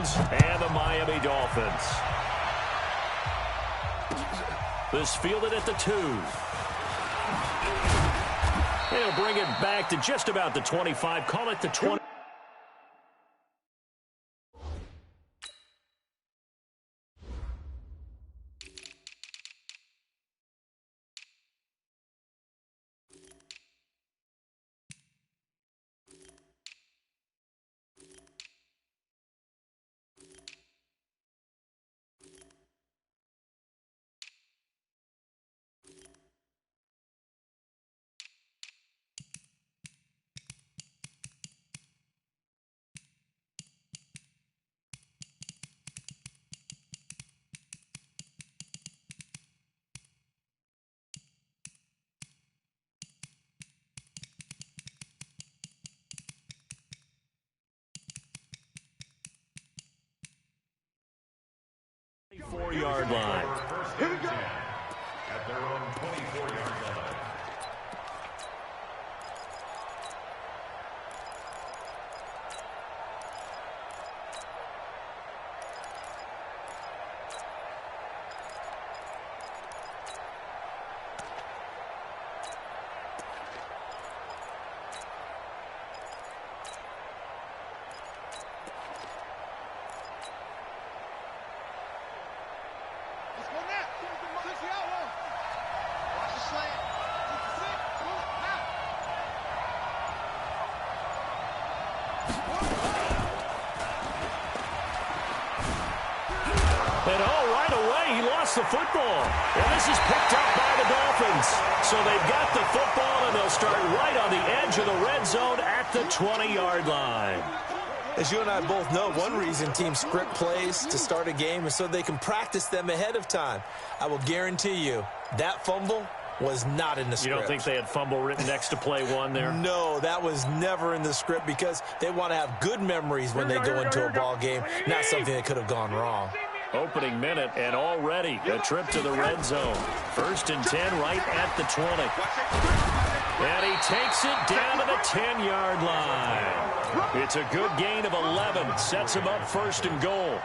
Browns and the Miami Dolphins. This fielded at the 2. They'll bring it back to just about the 25. Call it the 20. Yard line. Here we go. At their own 24-yard line. And right away, he lost the football. And this is picked up by the Dolphins. So they've got the football, and they'll start right on the edge of the red zone at the 20-yard line. As you and I both know, one reason teams script plays to start a game is so they can practice them ahead of time. I will guarantee you that fumble was not in the script. You don't think they had fumble written next to play one there? No, that was never in the script because they want to have good memories when they go into a ball game, not something that could have gone wrong. Opening minute, and already a trip to the red zone. 1st and 10 right at the 20. And he takes it down to the 10-yard line. It's a good gain of 11. Sets him up 1st and goal.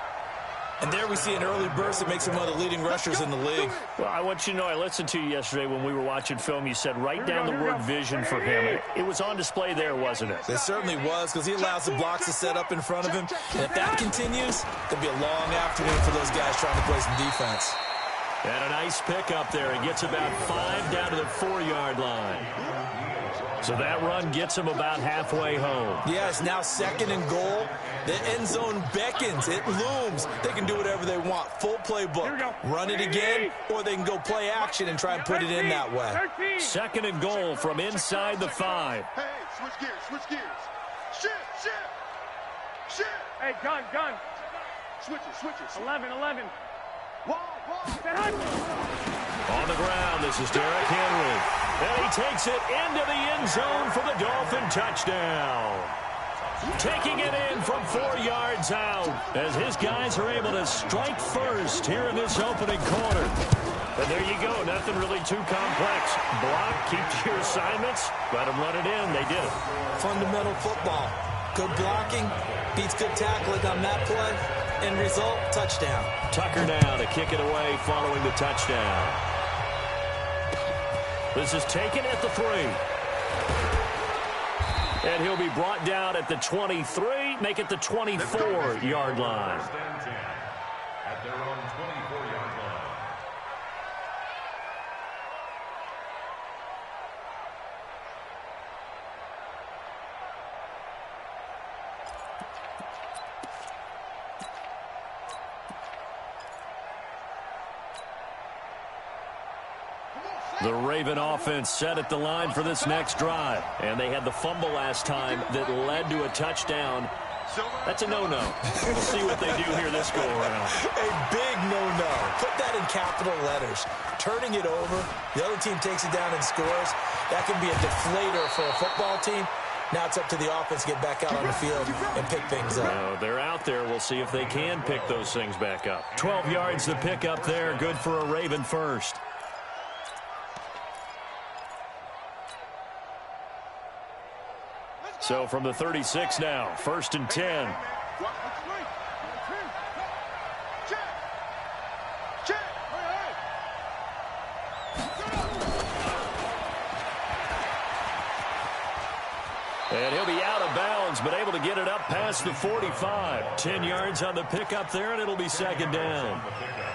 And there we see an early burst that makes him one of the leading rushers in the league. Well, I want you to know, I listened to you yesterday when we were watching film. You said write down the word vision for him. It was on display there, wasn't it? It certainly was, because he allows the blocks to set up in front of him. And if that continues, there'll be a long afternoon for those guys trying to play some defense. And a nice pick up there. He gets about 5 down to the 4-yard line. So that run gets him about halfway home. Yeah, it's now 2nd and goal. The end zone beckons. It looms. They can do whatever they want. Full playbook. Run it again, or they can go play action and try and put it in that way. 2nd and goal from inside the 5. Hey, switch gears. Shift. Hey, gun. Switches. 11. Wall. On the ground, this is Derrick Henry. And he takes it into the end zone for the Dolphin touchdown. Taking it in from 4 yards out as his guys are able to strike first here in this opening quarter. And there you go. Nothing really too complex. Block, keep to your assignments, let them run it in. They did it. Fundamental football. Good blocking beats good tackling on that play. End result, touchdown. Tucker now to kick it away following the touchdown. This is taken at the 3. And he'll be brought down at the 23, make it the 24-yard line. At their own 24-yard line. The Raven offense set at the line for this next drive. And they had the fumble last time that led to a touchdown. That's a no-no. We'll see what they do here this go-around. A big no-no. Put that in capital letters. Turning it over, the other team takes it down and scores. That can be a deflator for a football team. Now it's up to the offense to get back out on the field and pick things up. Well, they're out there. We'll see if they can pick those things back up. 12 yards to pick up there. Good for a Raven first. So from the 36 now, 1st and 10. And he'll be out of bounds, but able to get it up past the 45. 10 yards on the pickup there, and it'll be second down.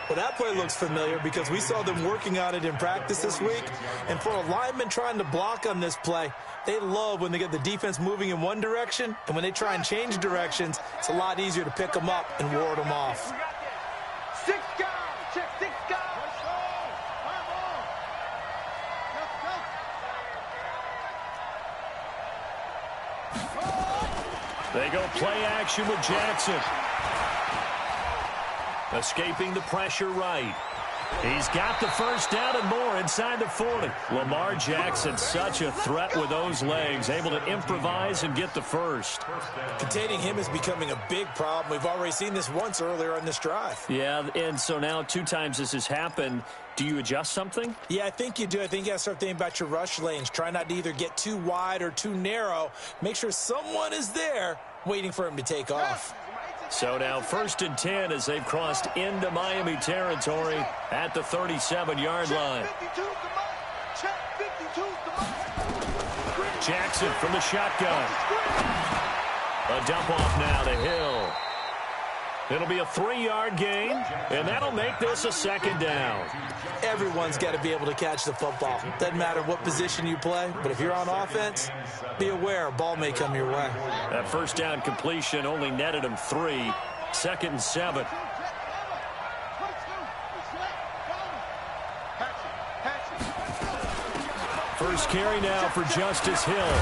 Well, that play looks familiar because we saw them working on it in practice this week. And for a lineman trying to block on this play, they love when they get the defense moving in one direction. And when they try and change directions, it's a lot easier to pick them up and ward them off. 6 guys. Check 6 guys. They go play action with Jackson. Escaping the pressure right. He's got the first down and more inside the 40. Lamar Jackson, such a threat with those legs, able to improvise and get the first. Containing him is becoming a big problem. We've already seen this once earlier on this drive. Yeah, and so now 2 times this has happened. Do you adjust something? Yeah, I think you do. I think you got to start thinking about your rush lanes. Try not to either get too wide or too narrow. Make sure someone is there waiting for him to take off. So now 1st and 10 as they've crossed into Miami territory at the 37-yard line. Jackson from the shotgun. A dump off now to Hill. It'll be a 3-yard gain, and that'll make this a second down. Everyone's got to be able to catch the football. Doesn't matter what position you play, but if you're on offense, be aware a ball may come your way. That first down completion only netted him 3. 2nd and 7. First carry now for Justice Hill.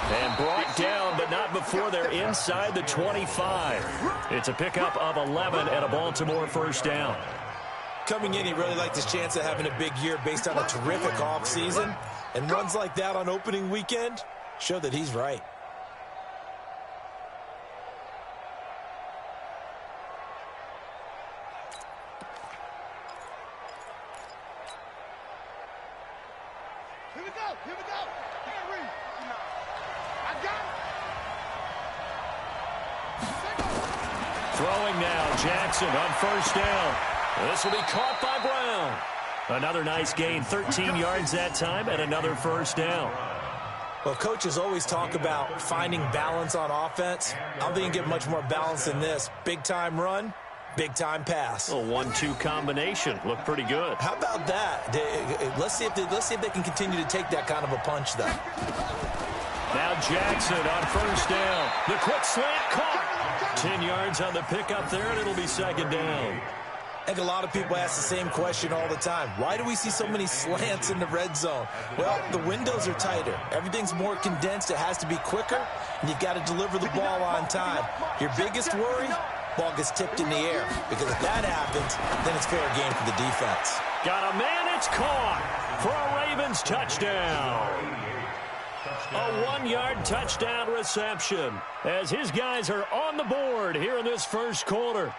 And brought down, but not before they're inside the 25. It's a pickup of 11 and a Baltimore first down. Coming in, he really liked his chance of having a big year based on a terrific offseason. And runs like that on opening weekend show that he's right. Here we go. Here we go. I got it. Throwing now, Jackson on first down. This will be caught by Brown. Another nice gain, 13 yards that time, and another first down. Well, coaches always talk about finding balance on offense. I don't think you can get much more balance than this. Big-time run, big-time pass. A 1-2 combination. Looked pretty good. How about that? Let's see if they can continue to take that kind of a punch, though. Now Jackson on first down. The quick slant caught. 10 yards on the pickup there, and it'll be second down. I think a lot of people ask the same question all the time. Why do we see so many slants in the red zone? Well, the windows are tighter. Everything's more condensed. It has to be quicker, and you've got to deliver the ball on time. Your biggest worry, ball gets tipped in the air, because if that happens, then it's fair game for the defense. Got a man, it's caught for a Ravens touchdown. A 1-yard touchdown reception as his guys are on the board here in this first quarter.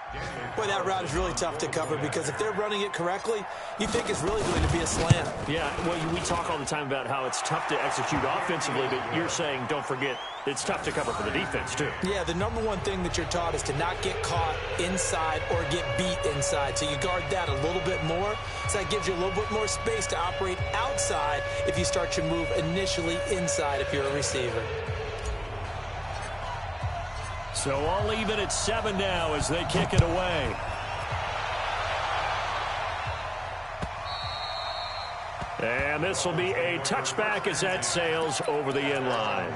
Boy, that route is really tough to cover because if they're running it correctly, you think it's really going to be a slant. Yeah, well, we talk all the time about how it's tough to execute offensively, but you're saying, don't forget, it's tough to cover for the defense, too. Yeah, the number one thing that you're taught is to not get caught inside or get beat inside. So you guard that a little bit more. So that gives you a little bit more space to operate outside if you start your move initially inside if you're a receiver. So all even at 7 now as they kick it away. And this will be a touchback as that sails over the end line.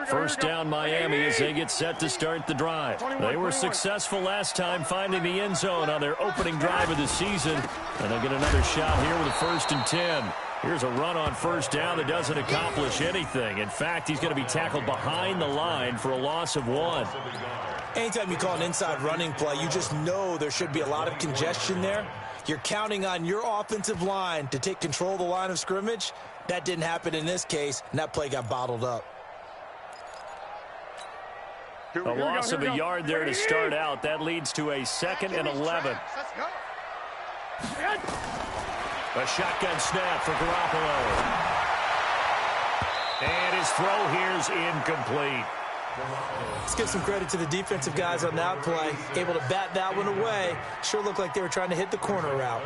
First down Miami as they get set to start the drive. They were successful last time finding the end zone on their opening drive of the season. And they'll get another shot here with a 1st and 10. Here's a run on first down that doesn't accomplish anything. In fact, he's going to be tackled behind the line for a loss of 1. Anytime you call an inside running play, you just know there should be a lot of congestion there. You're counting on your offensive line to take control of the line of scrimmage. That didn't happen in this case, and that play got bottled up. A loss of a yard there to start out. That leads to a 2nd and 11. A shotgun snap for Garoppolo. And his throw here's incomplete. Let's give some credit to the defensive guys on that play. Able to bat that one away. Sure looked like they were trying to hit the corner route.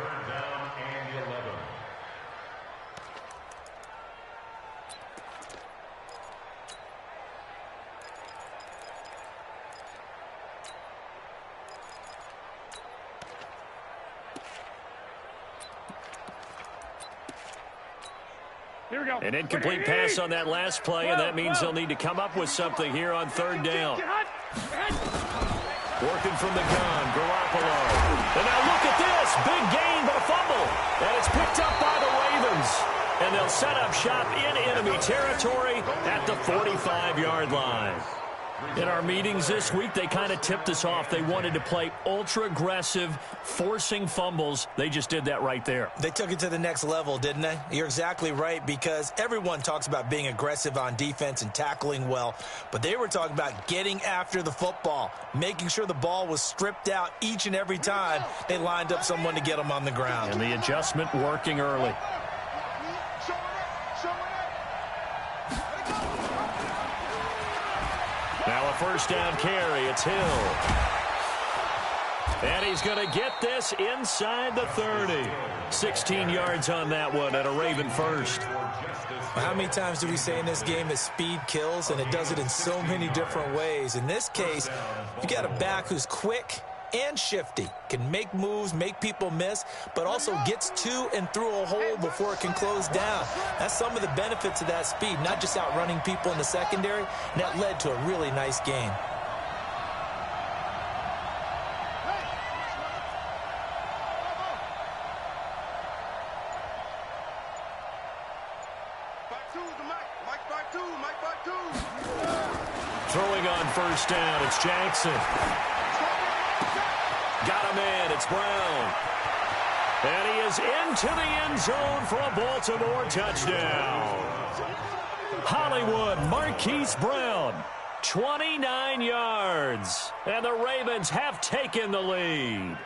An incomplete pass on that last play, and that means they'll need to come up with something here on 3rd down. Working from the gun, Garoppolo. And now look at this. Big gain, but a fumble. And it's picked up by the Ravens. And they'll set up shop in enemy territory at the 45-yard line. In our meetings this week, they kind of tipped us off. They wanted to play ultra-aggressive, forcing fumbles. They just did that right there. They took it to the next level, didn't they? You're exactly right, because everyone talks about being aggressive on defense and tackling well, but they were talking about getting after the football, making sure the ball was stripped out each and every time they lined up someone to get them on the ground. And the adjustment working early. Now a 1st down carry. It's Hill. And he's going to get this inside the 30. 16 yards on that one at a Raven first. How many times do we say in this game that speed kills, and it does it in so many different ways? In this case, you got a back who's quick and shifty, can make moves, make people miss, but also gets to and through a hole before it can close down. That's some of the benefits of that speed, not just outrunning people in the secondary, and that led to a really nice game. Throwing on 1st down, it's Jackson. Got him in. It's Brown. And he is into the end zone for a Baltimore touchdown. Hollywood Marquise Brown, 29 yards. And the Ravens have taken the lead.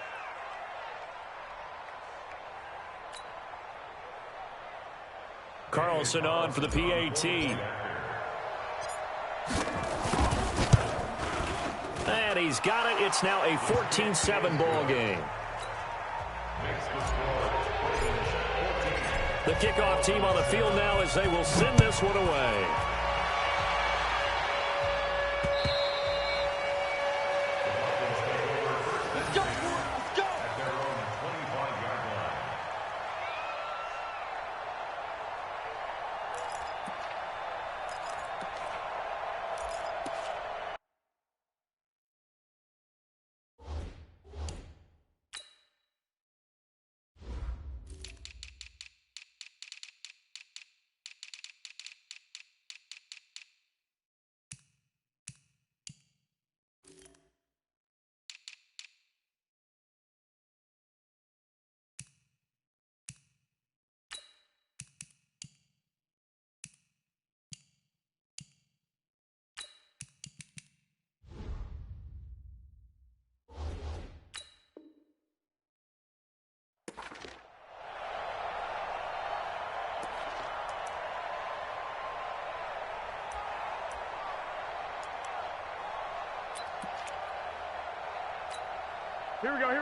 Carlson on for the PAT. And he's got it. It's now a 14-7 ball game. The kickoff team on the field now as they will send this one away.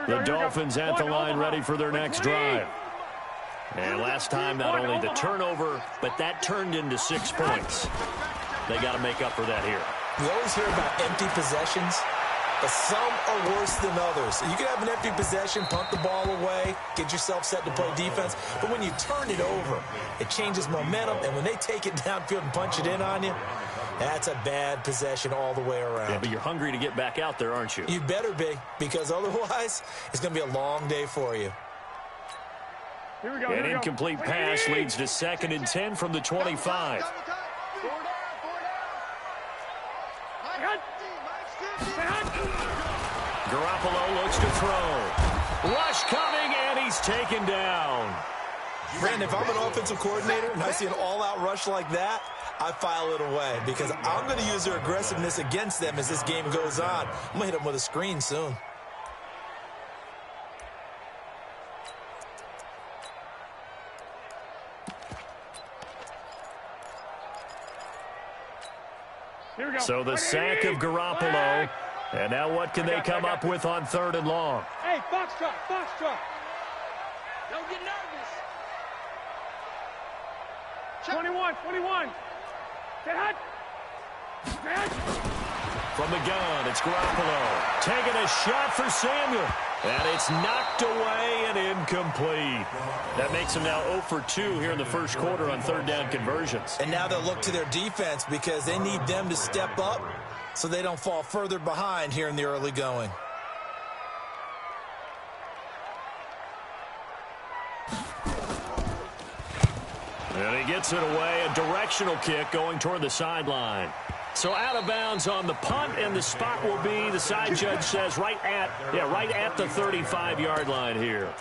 The Dolphins at the line ready for their next drive. And last time, not only the turnover, but that turned into 6 points. They got to make up for that here. We always hear about empty possessions, but some are worse than others. You can have an empty possession, punt the ball away, get yourself set to play defense, but when you turn it over, it changes momentum, and when they take it downfield and punch it in on you, that's a bad possession all the way around. Yeah, but you're hungry to get back out there, aren't you? You better be, because otherwise it's going to be a long day for you. An incomplete pass leads to 2nd and 10 from the 25. Garoppolo looks to throw. Rush coming, and he's taken down. Brandon, if I'm an offensive coordinator and I see an all-out rush like that, I file it away because I'm going to use their aggressiveness against them as this game goes on. I'm going to hit them with a screen soon. Here we go. So the sack of Garoppolo. And now what can they come up with on 3rd and long? Hey, foxtrot, foxtrot. Don't get nervous. 21, 21. Get hot. From the gun, it's Garoppolo. Taking a shot for Samuel. And it's knocked away and incomplete. That makes them now 0 for 2 here in the first quarter on 3rd down conversions. And now they'll look to their defense because they need them to step up so they don't fall further behind here in the early going. And he gets it away, a directional kick going toward the sideline. So out of bounds on the punt, and the spot will be, the side judge says, right at the 35-yard line here.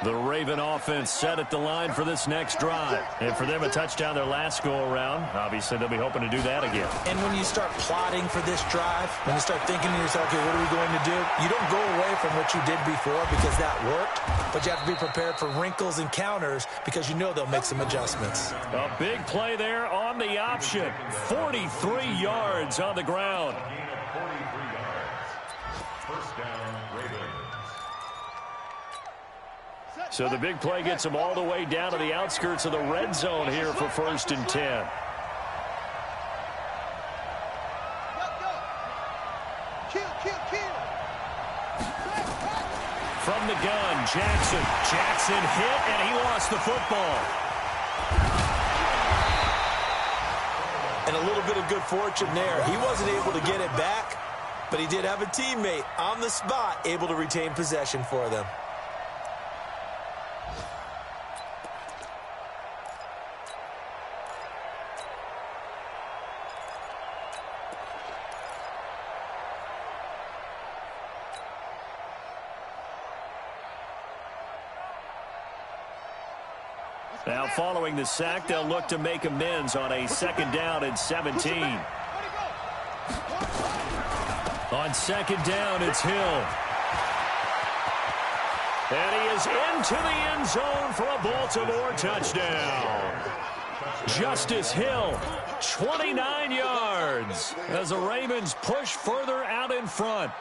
The Raven offense set at the line for this next drive. And for them, a touchdown their last go-around. Obviously, they'll be hoping to do that again. And when you start plotting for this drive, when you start thinking to yourself, okay, what are we going to do? You don't go away from what you did before because that worked, but you have to be prepared for wrinkles and counters because you know they'll make some adjustments. A big play there on the option. 43 yards on the ground. Gain of 43 yards. First down, Ravens. So the big play gets them all the way down to the outskirts of the red zone here for 1st and 10. From the gun, Jackson. Jackson hit, and he lost the football. And a little bit of good fortune there. He wasn't able to get it back, but he did have a teammate on the spot able to retain possession for them. Now following the sack, they'll look to make amends on a 2nd down and 17. On 2nd down, it's Hill. And he is into the end zone for a Baltimore touchdown. Justice Hill, 29 yards, as the Ravens push further out in front.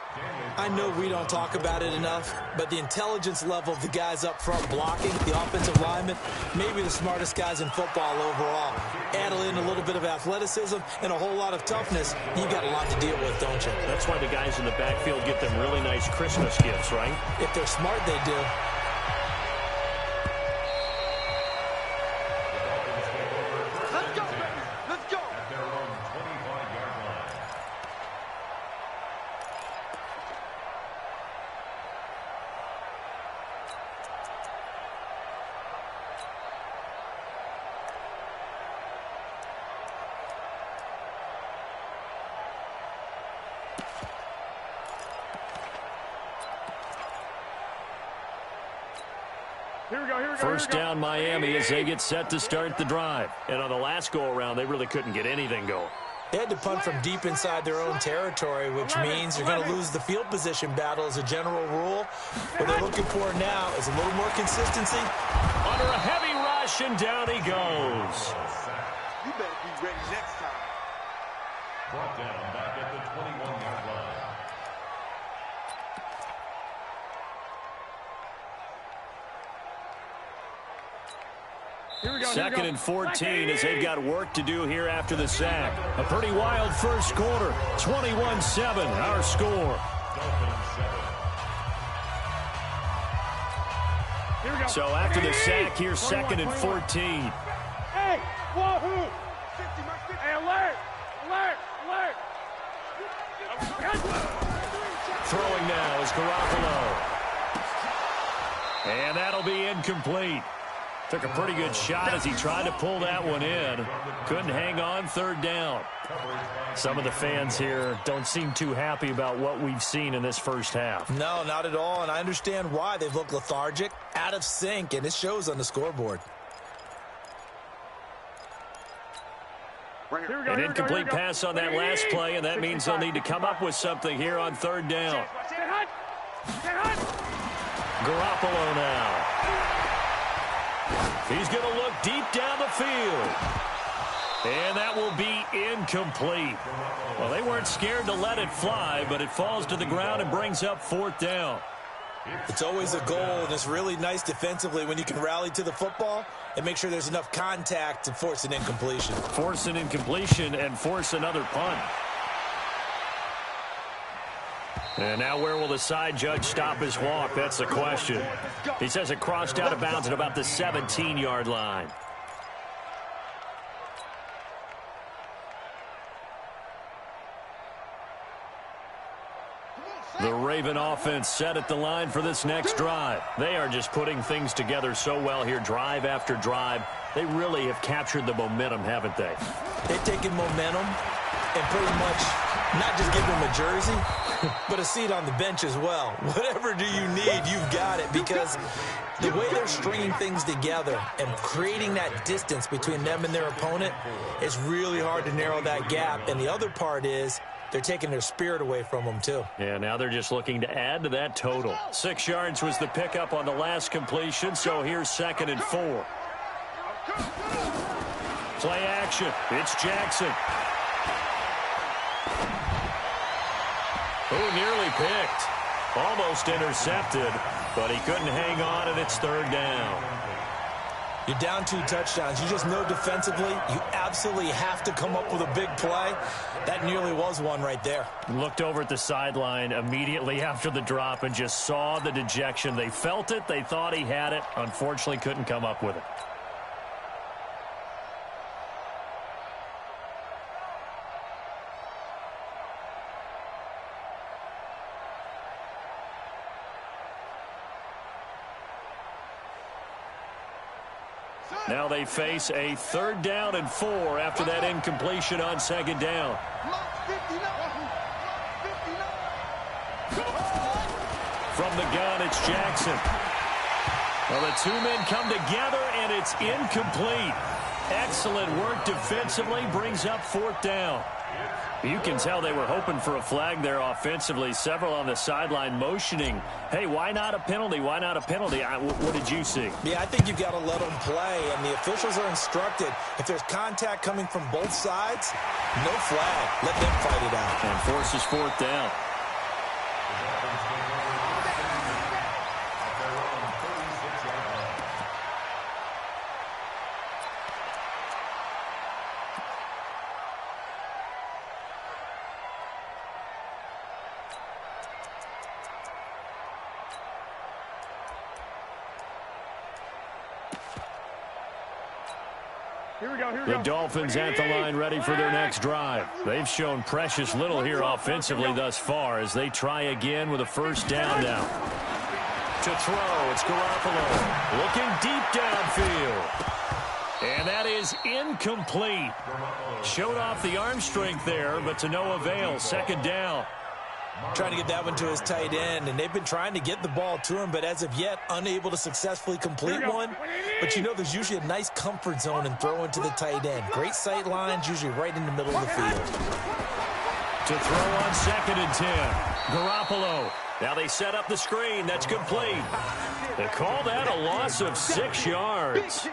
I know we don't talk about it enough, but the intelligence level of the guys up front blocking, the offensive linemen, maybe the smartest guys in football overall. Add in a little bit of athleticism and a whole lot of toughness, you got a lot to deal with, don't you? That's why the guys in the backfield get them really nice Christmas gifts, right? If they're smart, they do. Let's go, baby. Let's go. At their own 25-yard line. Here we go, here we go. First down Miami as they get set to start the drive. And on the last go-around, they really couldn't get anything going. They had to punt from deep inside their own territory, which means you're going to lose the field position battle as a general rule. What they're looking for now is a little more consistency. Under a heavy rush, and down he goes. You better be ready next time. Brought down back at the 21-yard line. Here we go, 2nd and 14 as they've got work to do here after the sack. A pretty wild first quarter. 21-7, our score. Here we go. So after the sack, here's 2nd and 14. Hey, wahoo! Hey, alert! Alert! Alert! Throwing now is Garoppolo. And that'll be incomplete. Took a pretty good shot as he tried to pull that one in. Couldn't hang on third down. Some of the fans here don't seem too happy about what we've seen in this first half. No, not at all, and I understand why. They've looked lethargic, out of sync, and it shows on the scoreboard. An incomplete pass on that last play, and that means they'll need to come up with something here on third down. Garoppolo now. He's going to look deep down the field. And that will be incomplete. Well, they weren't scared to let it fly, but it falls to the ground and brings up fourth down. It's always a goal, and it's really nice defensively when you can rally to the football and make sure there's enough contact to force an incompletion. Force an incompletion and force another punt. And now where will the side judge stop his walk? That's the question. He says it crossed out of bounds at about the 17-yard line. The Raven offense set at the line for this next drive. They are just putting things together so well here, drive after drive. They really have captured the momentum, haven't they? They've taken momentum and pretty much not just give them a jersey, but a seat on the bench as well. Whatever do you need, you've got it, because the way they're stringing things together and creating that distance between them and their opponent is really hard to narrow that gap. And the other part is they're taking their spirit away from them, too. Yeah, now they're just looking to add to that total. 6 yards was the pickup on the last completion, so here's 2nd and 4. Play action. It's Jackson. Oh, nearly picked. Almost intercepted, but he couldn't hang on, and it's third down. You're down 2 touchdowns. You just know defensively you absolutely have to come up with a big play. That nearly was one right there. Looked over at the sideline immediately after the drop and just saw the dejection. They felt it. They thought he had it. Unfortunately, couldn't come up with it. Now they face a 3rd down and 4 after that incompletion on 2nd down. From the gun, it's Jackson. Well, the 2 men come together, and it's incomplete. Excellent work defensively, brings up 4th down. You can tell they were hoping for a flag there offensively. Several on the sideline motioning, hey, why not a penalty? Why not a penalty? What did you see? Yeah, I think you've got to let them play, and the officials are instructed. If there's contact coming from both sides, no flag. Let them fight it out. And forces 4th down. The Dolphins at the line ready for their next drive. They've shown precious little here offensively thus far as they try again with a 1st down now. To throw, it's Garoppolo looking deep downfield. And that is incomplete. Showed off the arm strength there, but to no avail. 2nd down. Trying to get that one to his tight end, and they've been trying to get the ball to him, but as of yet, unable to successfully complete one. But you know there's usually a nice comfort zone in throwing to the tight end. Great sight lines, usually right in the middle of the field. To throw on 2nd and 10. Garoppolo. Now they set up the screen. That's complete. They call that a loss of 6 yards.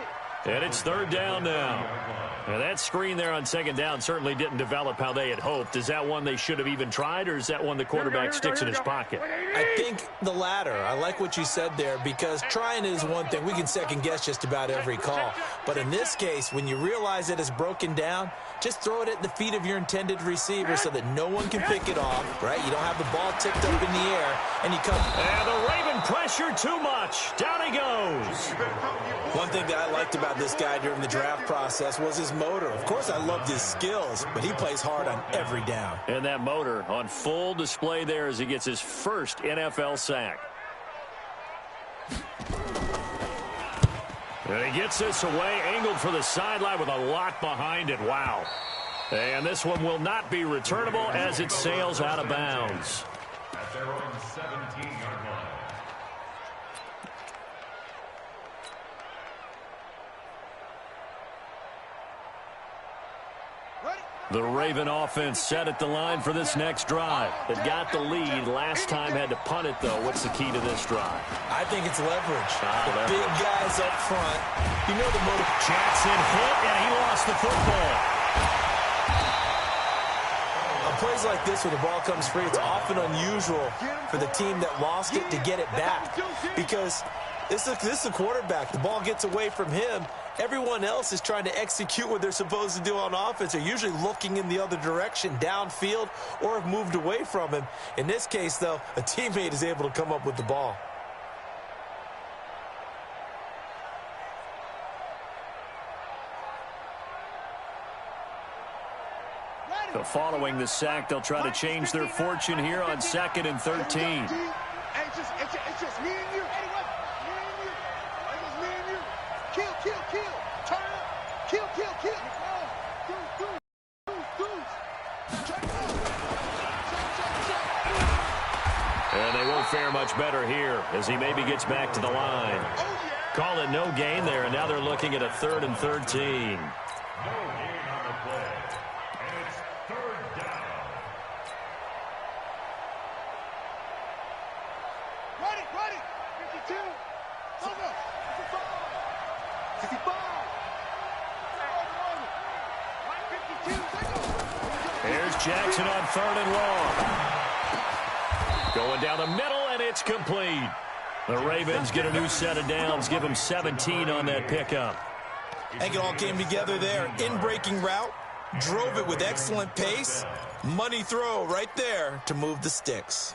And it's 3rd down now. Now that screen there on 2nd down certainly didn't develop how they had hoped. Is that one they should have even tried, or is that one the quarterback sticks in his pocket? I think the latter. I like what you said there, because trying is one thing. We can second guess just about every call. But in this case, when you realize that it's broken down, just throw it at the feet of your intended receiver so that no one can pick it off, right? You don't have the ball tipped up in the air, and you come. And the Raven pressure too much. Down he goes. One thing that I liked about this guy during the draft process was his motor. Of course, I loved his skills, but he plays hard on every down. And that motor on full display there as he gets his first NFL sack. And he gets this away, angled for the sideline with a lot behind it. Wow. And this one will not be returnable as it sails out of bounds. At their own 17-yard line. The Raven offense set at the line for this next drive. It got the lead. Last time had to punt it, though. What's the key to this drive? I think it's leverage. Leverage. Big guys up front. You know the motive. Jackson hit, and he lost the football. On plays like this where the ball comes free, it's often unusual for the team that lost it to get it back. Because this is a quarterback. The ball gets away from him. Everyone else is trying to execute what they're supposed to do on offense. They're usually looking in the other direction, downfield, or have moved away from him. In this case, though, a teammate is able to come up with the ball. So following the sack, they'll try to change their fortune here on 2nd and 13. It's just me and you. Me and you. It's just me and you. Kill. Turn up. Kill. And they won't fare much better here as he maybe gets back to the line. Call it no gain there, and now they're looking at a 3rd and 13. No gain on the play. And it's 3rd down. Ready. 52. Hold up. 55. 52. Here's Jackson on 3rd and long. Going down the middle, and it's complete. The Ravens get a new set of downs, give them 17 on that pickup. I think it all came together there. In-breaking route, drove it with excellent pace. Money throw right there to move the sticks.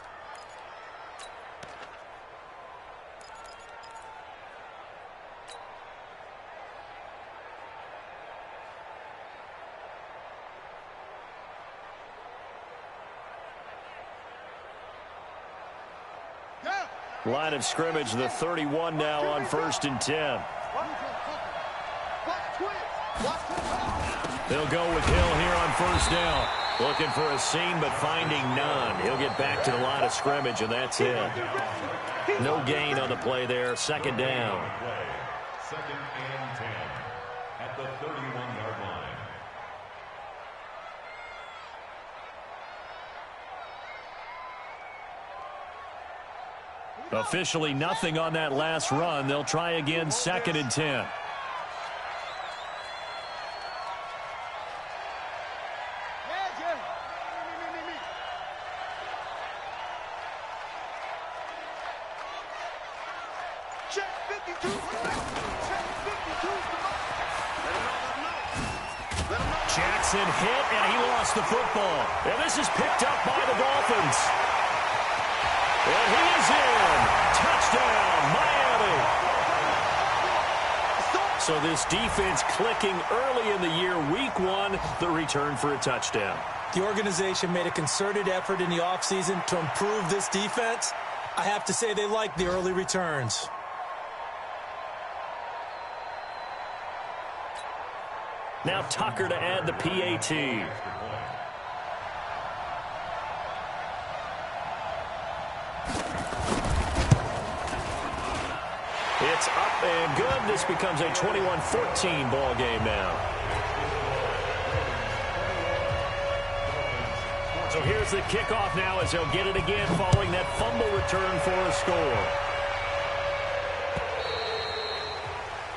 Line of scrimmage, the 31 now on 1st and 10. They'll go with Hill here on 1st down. Looking for a seam, but finding none. He'll get back to the line of scrimmage, and that's it. No gain on the play there. 2nd down. 2nd and 10 at the 31-yard line. Officially nothing on that last run. They'll try again 2nd and 10. Jackson hit, and he lost the football. And this is picked up by the Dolphins. And he is in. Touchdown, Miami. So this defense clicking early in the year. Week 1, the return for a touchdown. The organization made a concerted effort in the offseason to improve this defense. I have to say they like the early returns. Now Tucker to add the PAT. It's up and good. This becomes a 21-14 ball game now. So here's the kickoff now as they'll get it again following that fumble return for a score.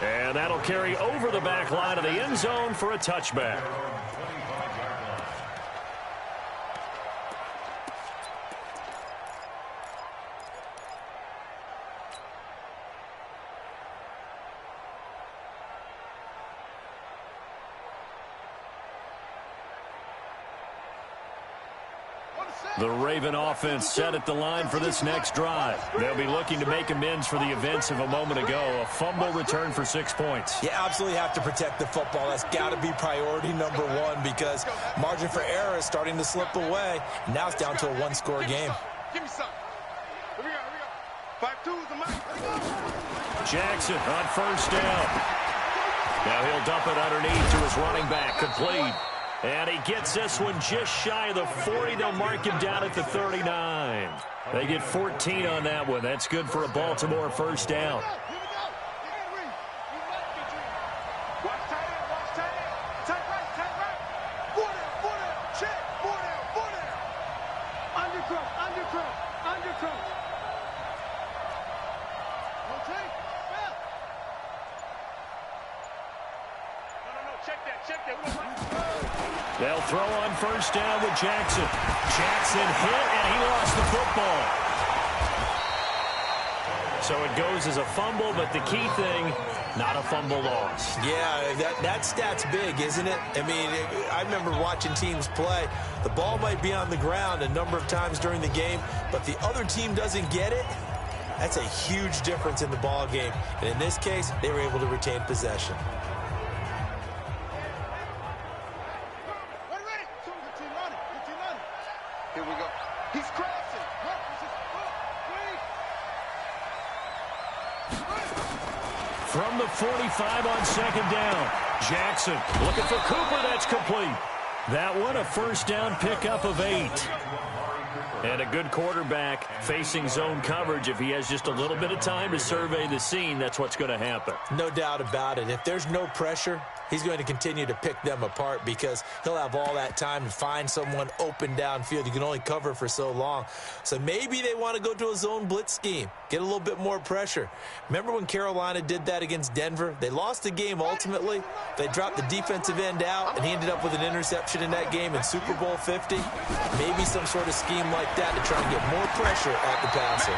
And that'll carry over the back line of the end zone for a touchback. The Raven offense set at the line for this next drive. They'll be looking to make amends for the events of a moment ago. A fumble return for 6 points. You absolutely have to protect the football. That's got to be priority number 1 because margin for error is starting to slip away. Now it's down to a 1-score game. Give me some. Here we go. 5-2 is the mic. Jackson on first down. Now he'll dump it underneath to his running back, complete. And he gets this one just shy of the 40. They'll mark him down at the 39. They get 14 on that one. That's good for a Baltimore first down. They'll throw on first down with Jackson. Jackson hit, and he lost the football. So it goes as a fumble, but the key thing, not a fumble loss. Yeah, that stat's big, isn't it? I mean, I remember watching teams play. The ball might be on the ground a number of times during the game, but the other team doesn't get it. That's a huge difference in the ball game. And in this case, they were able to retain possession. Here we go. He's crossing. From the 45 on second down, Jackson looking for Cooper. That's complete. That one a first down pickup of 8. And a good quarterback facing zone coverage. If he has just a little bit of time to survey the scene, that's what's going to happen. No doubt about it. If there's no pressure, he's going to continue to pick them apart because he'll have all that time to find someone open downfield. You can only cover for so long. So maybe they want to go to a zone blitz scheme, get a little bit more pressure. Remember when Carolina did that against Denver? They lost the game ultimately. They dropped the defensive end out, and he ended up with an interception in that game in Super Bowl 50. Maybe some sort of scheme like that to try and get more pressure at the passer.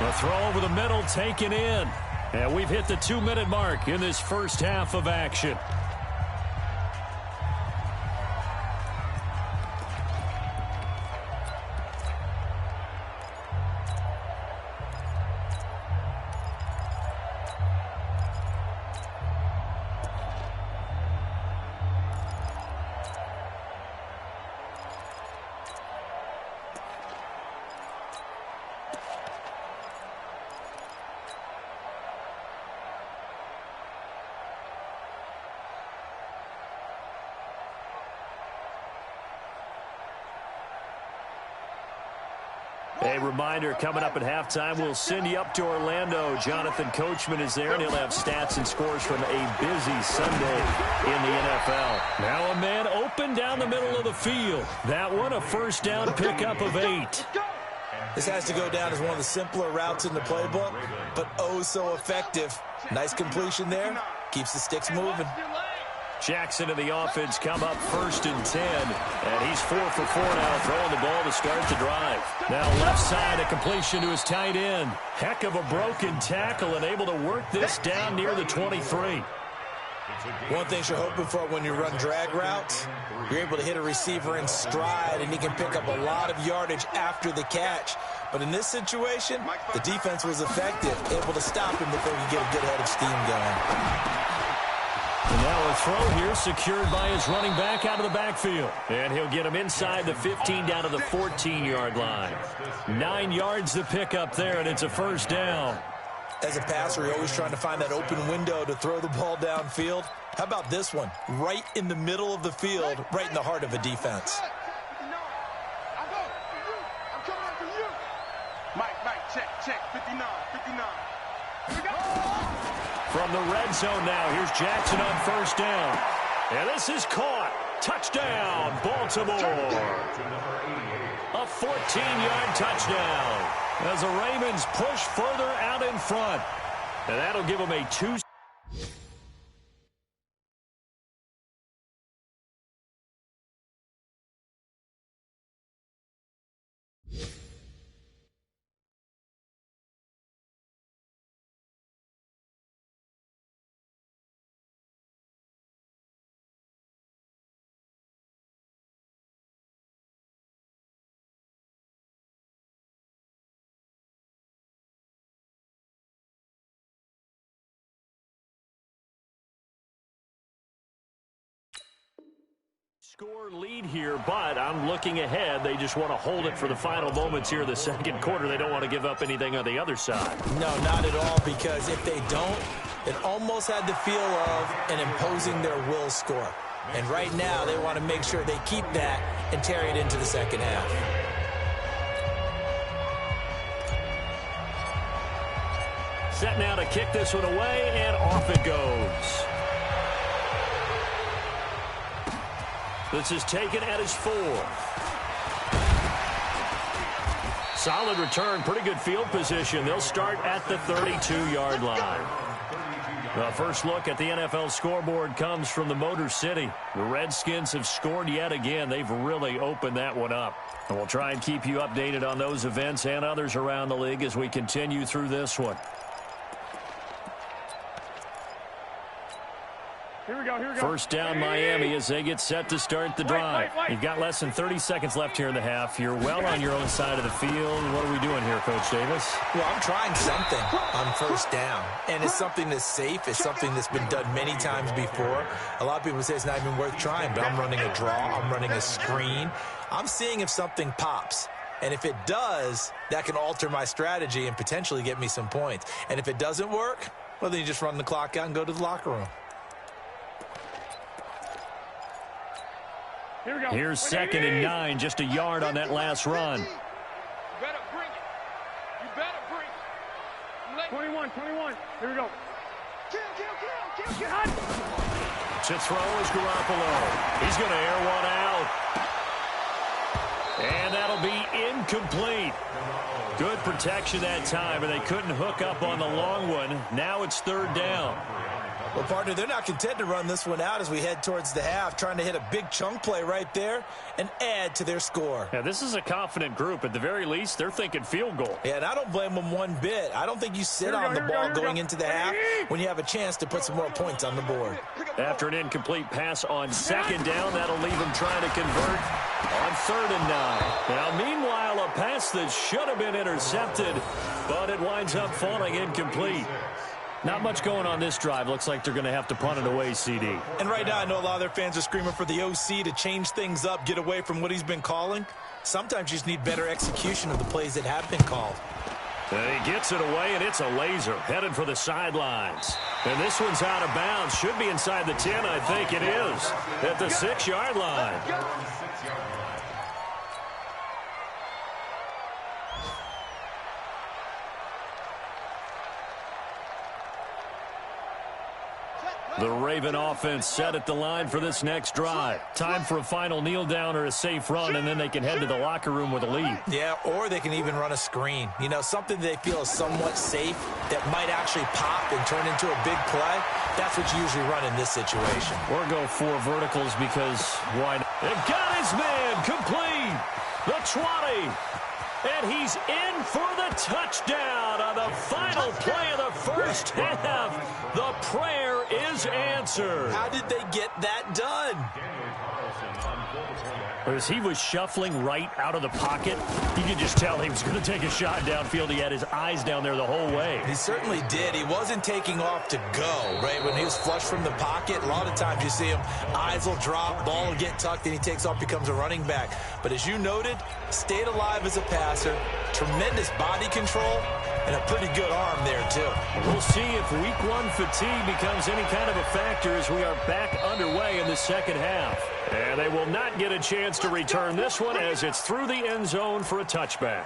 A throw over the middle taken in. And we've hit the 2-minute mark in this first half of action. A reminder, coming up at halftime, we'll send you up to Orlando. Jonathan Coachman is there, and he'll have stats and scores from a busy Sunday in the NFL. Now a man open down the middle of the field. That one a first down pickup of 8. This has to go down as one of the simpler routes in the playbook, but oh so effective. Nice completion there. Keeps the sticks moving. Jackson and the offense come up 1st and 10, and he's 4 for 4 now, throwing the ball to start the drive. Now left side, a completion to his tight end. Heck of a broken tackle and able to work this down near the 23. One thing you're hoping for when you run drag routes, you're able to hit a receiver in stride, and he can pick up a lot of yardage after the catch. But in this situation, the defense was effective, able to stop him before he could get a good head of steam going. And now a throw here secured by his running back out of the backfield. And he'll get him inside the 15 down to the 14-yard line. 9 yards to pick up there, and it's a first down. As a passer, you're always trying to find that open window to throw the ball downfield. How about this one? Right in the middle of the field, right in the heart of a defense. Mike, check, 59. Here we go. From the red zone now, here's Jackson on first down. And this is caught. Touchdown, Baltimore. A 14-yard touchdown as the Ravens push further out in front. And that'll give them a 2 Score lead here, but I'm looking ahead. They just want to hold it for the final moments here of the second quarter. They don't want to give up anything on the other side. No, not at all, because if they don't, it almost had the feel of an imposing their will score. And right now, they want to make sure they keep that and carry it into the second half. Set now to kick this one away, and off it goes. This is taken at his 4th. Solid return, pretty good field position. They'll start at the 32-yard line. The first look at the NFL scoreboard comes from the Motor City. The Redskins have scored yet again. They've really opened that one up. And we'll try and keep you updated on those events and others around the league as we continue through this one. Here we go. First down, Miami, as they get set to start the drive. You've got less than 30 seconds left here in the half. You're well on your own side of the field. What are we doing here, Coach Davis? Well, I'm trying something on first down, and it's something that's safe. It's something that's been done many times before. A lot of people say it's not even worth trying, but I'm running a draw. I'm running a screen. I'm seeing if something pops. And if it does, that can alter my strategy and potentially get me some points. And if it doesn't work, well, then you just run the clock out and go to the locker room. Here we go. Here's 2nd and 9, just a yard on that last run. You better bring it. You better bring it. 21. Here we go. Kill. To throw is Garoppolo. He's going to air one out. And that'll be incomplete. Good protection that time, and they couldn't hook up on the long one. Now it's 3rd down. Well, partner, they're not content to run this one out as we head towards the half, trying to hit a big chunk play right there and add to their score. Yeah, this is a confident group. At the very least, they're thinking field goal. Yeah, and I don't blame them one bit. I don't think you sit on the ball going into the half when you have a chance to put some more points on the board. After an incomplete pass on 2nd down, that'll leave them trying to convert on 3rd and 9. Now, meanwhile, a pass that should have been intercepted, but it winds up falling incomplete. Not much going on this drive. Looks like they're going to have to punt it away, CD. And right now, I know a lot of their fans are screaming for the OC to change things up, get away from what he's been calling. Sometimes you just need better execution of the plays that have been called. And he gets it away, and it's a laser headed for the sidelines. And this one's out of bounds. Should be inside the 10, I think it is, at the 6-yard line. The Raven offense set at the line for this next drive. Time for a final kneel down or a safe run, and then they can head to the locker room with a lead. Yeah, or they can even run a screen. You know, something they feel is somewhat safe that might actually pop and turn into a big play. That's what you usually run in this situation. Or go 4 verticals because why not? They've got his man complete. The 20. And he's in for the touchdown on the final play of the first half. The prayer is answered. How did they get that done? As he was shuffling right out of the pocket, you could just tell he was going to take a shot downfield. He had his eyes down there the whole way. He certainly did. He wasn't taking off to go, right? When he was flush from the pocket, a lot of times you see him, eyes will drop, ball will get tucked, and he takes off, becomes a running back. But as you noted, stayed alive as a passer, tremendous body control, and a pretty good arm there, too. We'll see if week 1 fatigue becomes any kind of a factor as we are back underway in the second half. And they will not get a chance to return this one as it's through the end zone for a touchback.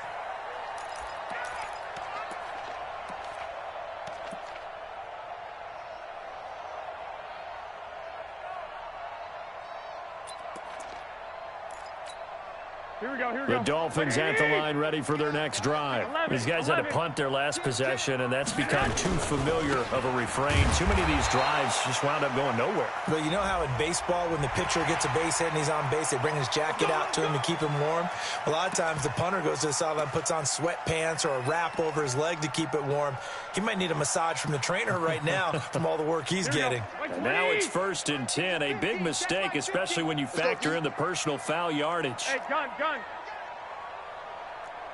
The Dolphins at the line ready for their next drive. These guys had to punt their last possession, and that's become too familiar of a refrain. Too many of these drives just wound up going nowhere. But you know how in baseball, when the pitcher gets a base hit and he's on base, they bring his jacket out to him to keep him warm? A lot of times the punter goes to the sideline, puts on sweatpants or a wrap over his leg to keep it warm. He might need a massage from the trainer right now from all the work he's getting. And now it's 1st and 10. A big mistake, especially when you factor in the personal foul yardage. Hey, gun.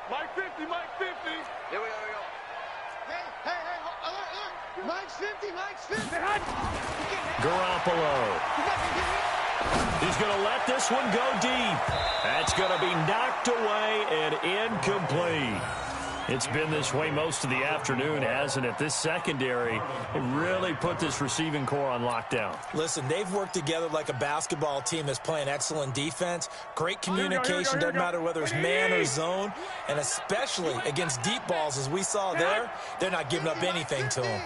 Mike 50. Here we go. Hey, alert. Mike's 50. Garoppolo. He's going to let this one go deep. That's going to be knocked away and incomplete. It's been this way most of the afternoon, hasn't it? This secondary, it really put this receiving core on lockdown. Listen, they've worked together like a basketball team that's playing excellent defense. Great communication, doesn't matter whether it's man or zone. And especially against deep balls, as we saw there, they're not giving up anything to them.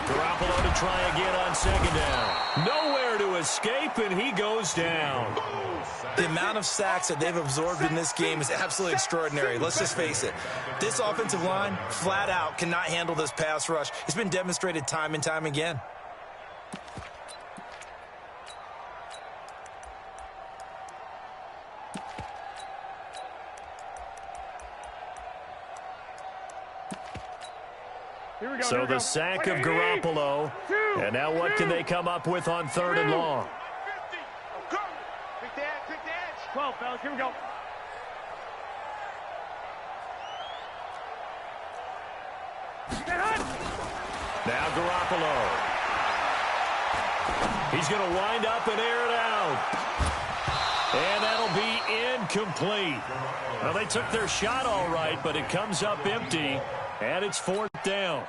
Garoppolo to try again on second down. Nowhere to escape, and he goes down. The amount of sacks that they've absorbed in this game is absolutely extraordinary. Let's just face it. This offensive line, flat out, cannot handle this pass rush. It's been demonstrated time and time again. So the sack of Garoppolo. And now what can they come up with on 3rd and long? Pick the edge, pick the edge. 12, fellas, here we go. Now Garoppolo. He's going to wind up and air it out. And that'll be incomplete. Well, they took their shot all right, but it comes up empty, and it's 4th down.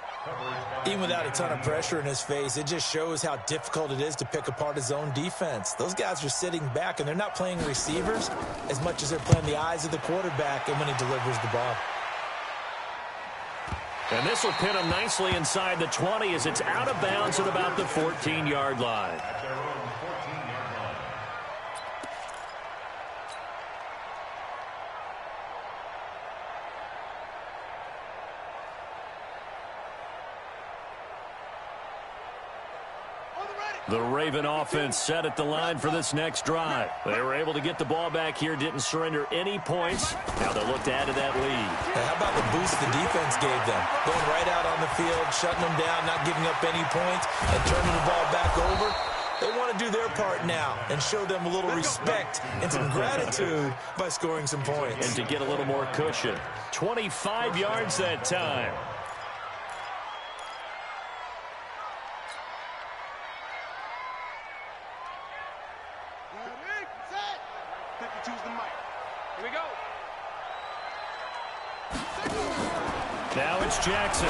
Even without a ton of pressure in his face, it just shows how difficult it is to pick apart his own defense. Those guys are sitting back, and they're not playing receivers as much as they're playing the eyes of the quarterback and when he delivers the ball. And this will pin him nicely inside the 20 as it's out of bounds at about the 14-yard line. The Raven offense set at the line for this next drive. They were able to get the ball back here, didn't surrender any points. Now they'll look to add to that lead. Hey, how about the boost the defense gave them? Going right out on the field, shutting them down, not giving up any points, and turning the ball back over. They want to do their part now and show them a little respect and some gratitude by scoring some points. And to get a little more cushion. 25 yards that time. Now it's Jackson.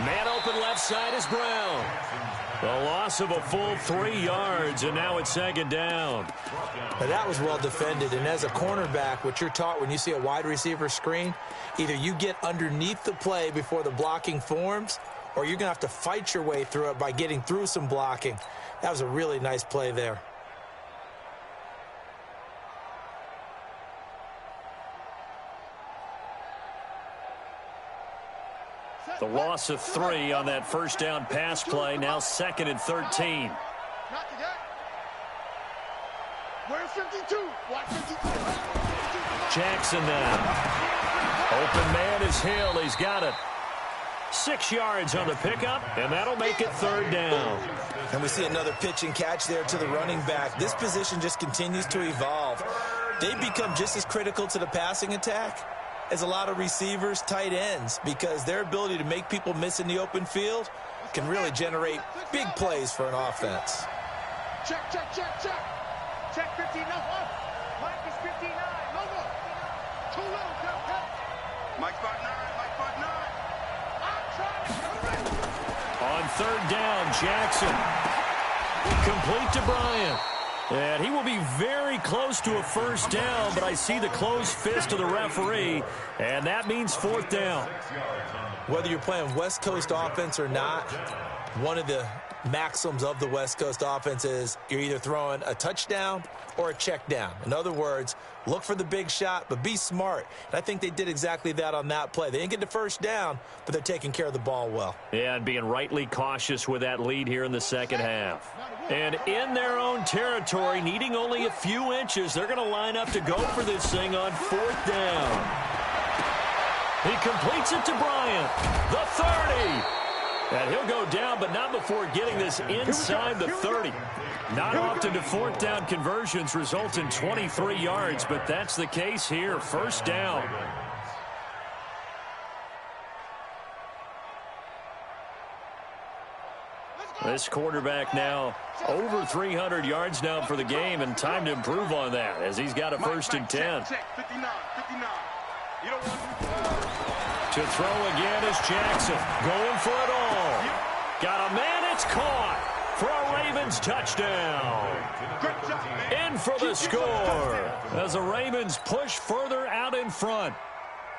Man open left side is Brown. The loss of a full 3 yards, and now it's 2nd down. Now that was well defended, and as a cornerback, what you're taught when you see a wide receiver screen, either you get underneath the play before the blocking forms, or you're going to have to fight your way through it by getting through some blocking. That was a really nice play there. The loss of 3 on that first down pass play, now 2nd and 13. Where's 52? Watch 52. Jackson now. Open man is Hill. He's got it. 6 yards on the pickup, and that'll make it 3rd down. And we see another pitch and catch there to the running back. This position just continues to evolve. They become just as critical to the passing attack as a lot of receivers, tight ends, because their ability to make people miss in the open field can really generate big plays for an offense. Check, check, check, check. Check 15, no, up. Mike is 59, logo. Too low, go, go. Mike 5'9", Mike 5'9". I'm trying to cover it. On 3rd down, Jackson. Complete to Bryant. And he will be very close to a 1st down, but I see the closed fist of the referee, and that means 4th down. Whether you're playing West Coast offense or not, one of the maxims of the West Coast offense is you're either throwing a touchdown or a check down. In other words, look for the big shot, but be smart. And I think they did exactly that on that play. They didn't get the 1st down, but they're taking care of the ball well. Yeah, and being rightly cautious with that lead here in the 2nd half. And in their own territory, needing only a few inches, they're going to line up to go for this thing on 4th down. He completes it to Bryant. The 30. And he'll go down, but not before getting this inside the 30. Not often do 4th down conversions result in 23 yards, but that's the case here. 1st down. This quarterback now over 300 yards now for the game, and time to improve on that as he's got a first and 10. Check, 59, 59. You don't want to throw again is Jackson. Going for it all. Got a man. It's caught for a Ravens touchdown. In for the score as the Ravens push further out in front.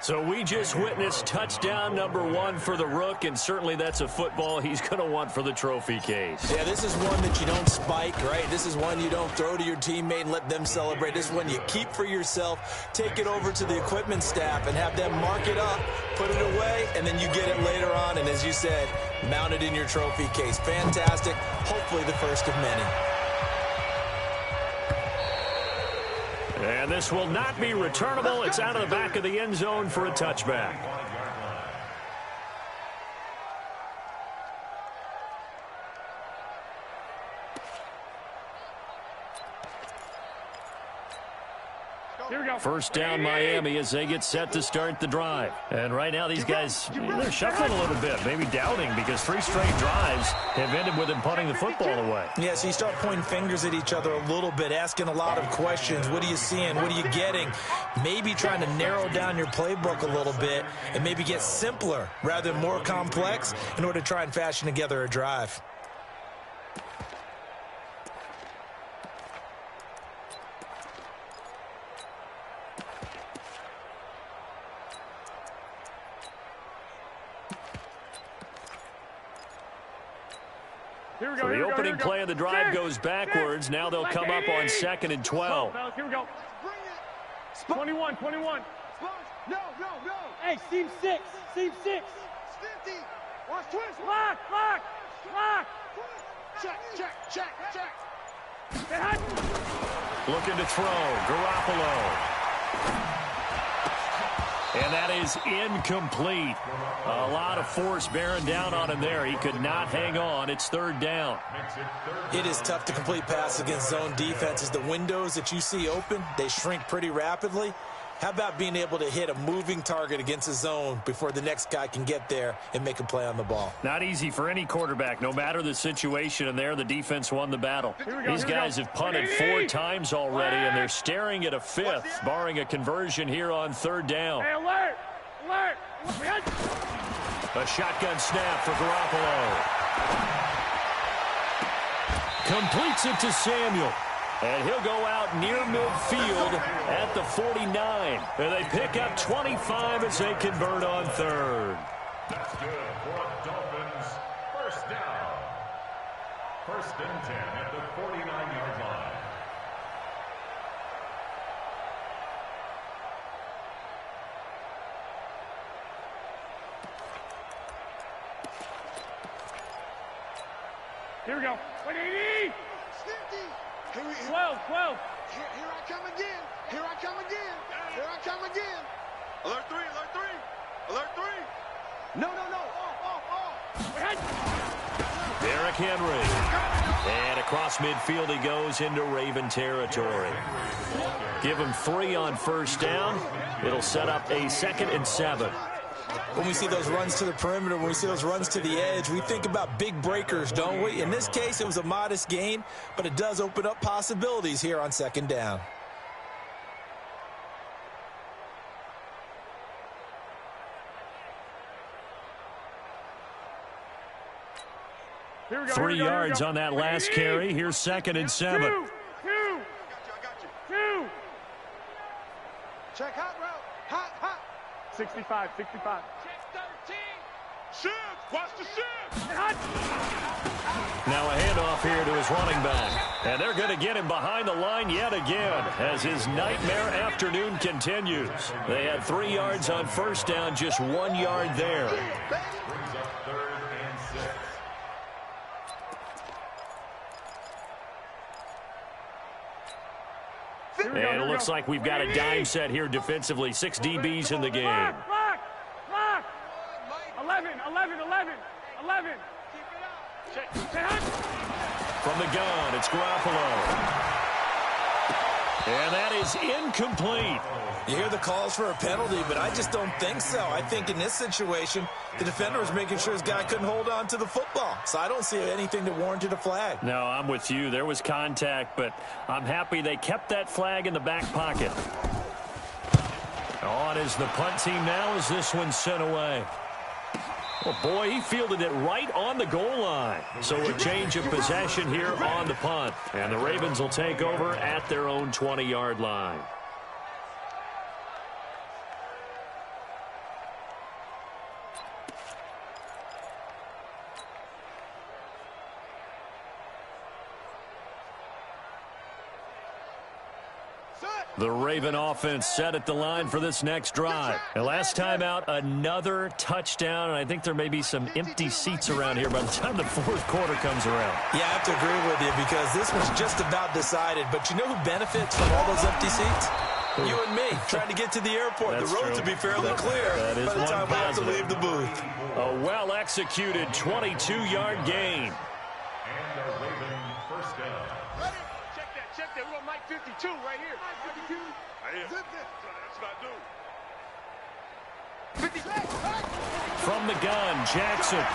So we just witnessed touchdown number 1 for the Rook, and certainly that's a football he's going to want for the trophy case. Yeah, this is one that you don't spike, right? This is one you don't throw to your teammate and let them celebrate. This is one you keep for yourself, take it over to the equipment staff and have them mark it up, put it away, and then you get it later on, and as you said, mount it in your trophy case. Fantastic. Hopefully the first of many. And this will not be returnable. It's out of the back of the end zone for a touchback. First down Miami as they get set to start the drive. And right now these guys, they're shuffling a little bit, maybe doubting, because 3 straight drives have ended with them punting the football away. Yeah, so you start pointing fingers at each other a little bit, asking a lot of questions. What are you seeing? What are you getting? Maybe trying to narrow down your playbook a little bit and maybe get simpler rather than more complex in order to try and fashion together a drive. So the opening play of the drive goes backwards. Now they'll come up on 2nd and 12. Here we go. 21. No. Hey, seam 6. Seam 6. 50. Watch twist. Lock. Check. Looking to throw. Garoppolo. And that is incomplete. A lot of force bearing down on him there. He could not hang on. It's 3rd down. It is tough to complete passes against zone defenses. The windows that you see open, they shrink pretty rapidly. How about being able to hit a moving target against a zone before the next guy can get there and make a play on the ball? Not easy for any quarterback, no matter the situation, and there the defense won the battle. These guys have punted 4 times already, and they're staring at a 5th, barring a conversion here on 3rd down. Hey, alert! A shotgun snap for Garoppolo. Completes it to Samuel. And he'll go out near midfield at the 49. And they pick up 25 as they convert on 3rd. That's good for a Dolphins first down. 1st and 10 at the 49-yard line. Here we go. 180. 12. Here I come again. Alert 3. No. Off. Derrick Henry. And across midfield he goes into Raven territory. Give him 3 on 1st down. It'll set up a 2nd and 7. When we see those runs to the perimeter, when we see those runs to the edge, we think about big breakers, don't we? In this case, it was a modest gain, but it does open up possibilities here on 2nd down. Here we go. 3 yards on that last carry. Here's 2nd and 7. Two. Check hot route. Hot. 65. Check 13. Shift. Watch the shift. Now a handoff here to his running back. And they're going to get him behind the line yet again as his nightmare afternoon continues. They had 3 yards on 1st down, just 1 yard there. Brings up 3rd and 6. And it looks like we've got a dime set here defensively. 6 DBs in the game. Lock. 11. From the gun, it's Garoppolo. And that is incomplete. You hear the calls for a penalty, but I just don't think so. I think in this situation, the defender was making sure his guy couldn't hold on to the football. So I don't see anything that warranted a flag. No, I'm with you. There was contact, but I'm happy they kept that flag in the back pocket. On is the punt team now as this one's sent away. Oh, boy, he fielded it right on the goal line. So a change of possession here on the punt. And the Ravens will take over at their own 20-yard line. The Raven offense set at the line for this next drive. And last time out, another touchdown, and I think there may be some empty seats around here by the time the fourth quarter comes around. Yeah, I have to agree with you because this was just about decided. But you know who benefits from all those empty seats? You and me, trying to get to the airport. That's the roads true. will be fairly clear that is by the time we have to leave the booth. A well-executed 22-yard gain. And the Raven first down. Ready? Check that. We're on Mike 52 right here. Mike 52. Right here. Zip this. That's what I do. 56. From the gun, Jackson.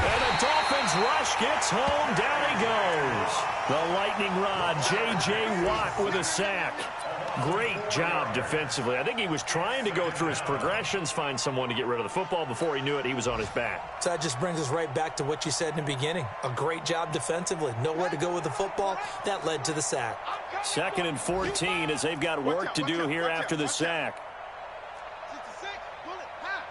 And the Dolphins rush gets home. Down he goes. The lightning rod, J.J. Watt with a sack. Great job defensively. I think he was trying to go through his progressions, find someone to get rid of the football. Before he knew it, he was on his back. So that just brings us right back to what you said in the beginning. A great job defensively. Nowhere to go with the football. That led to the sack. 2nd and 14 as they've got work to do here after the sack. 66. Bullet. High.